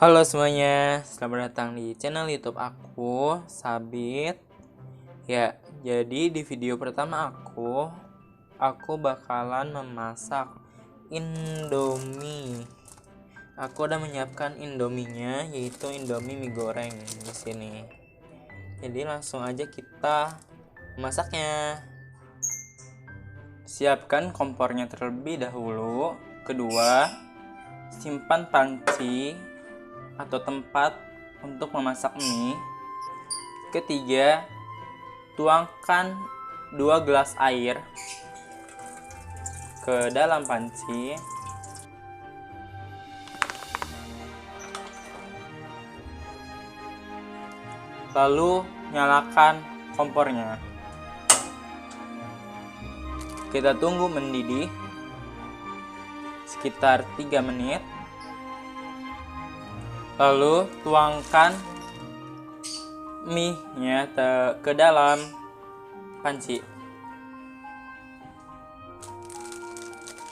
Halo semuanya, selamat datang di channel YouTube aku, Sabit. Ya, jadi di video pertama aku bakalan memasak Indomie. Aku udah menyiapkan Indominya, yaitu Indomie mie goreng di sini. Jadi langsung aja kita memasaknya. Siapkan kompornya terlebih dahulu. Kedua, simpan panci atau tempat untuk memasak mie. Ketiga, tuangkan 2 gelas air ke dalam panci. Lalu nyalakan kompornya. Kita tunggu mendidih sekitar 3 menit. Lalu tuangkan mie-nya ke dalam panci.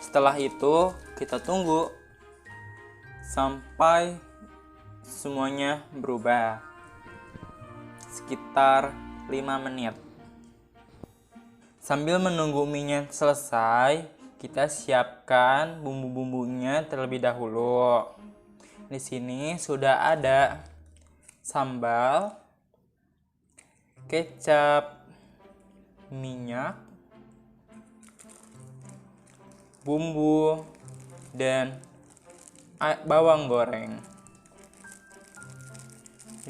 Setelah itu kita tunggu sampai semuanya berubah, sekitar 5 menit. Sambil menunggu mie-nya selesai, kita siapkan bumbu-bumbunya terlebih dahulu. Di sini sudah ada sambal, kecap, minyak, bumbu, dan bawang goreng.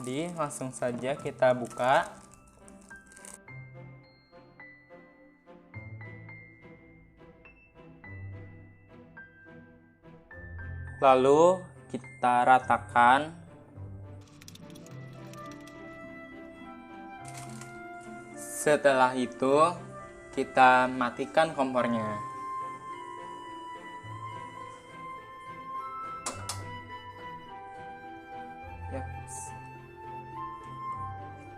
Jadi langsung saja kita buka. Lalu kita ratakan. Setelah itu kita matikan kompornya.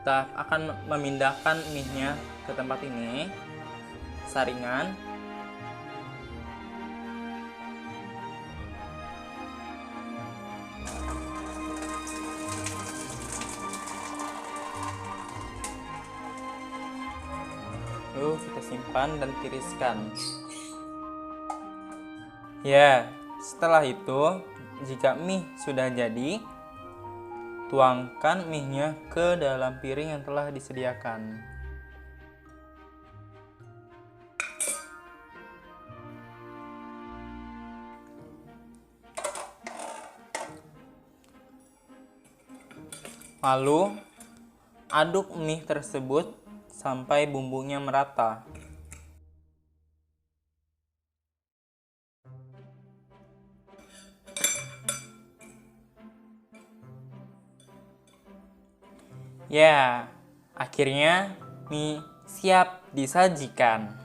Kita akan memindahkan mie-nya ke tempat ini, saringan. Lalu kita simpan dan tiriskan. Ya, setelah itu jika mie sudah jadi, tuangkan mie-nya ke dalam piring yang telah disediakan. Lalu aduk mie tersebut sampai bumbunya merata. Ya, akhirnya mie siap disajikan.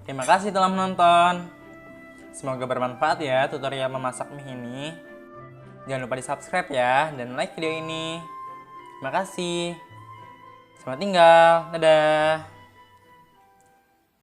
Terima kasih telah menonton. Semoga bermanfaat ya tutorial memasak mie ini. Jangan lupa di subscribe ya dan like video ini. Terima kasih. Selamat tinggal. Dadah.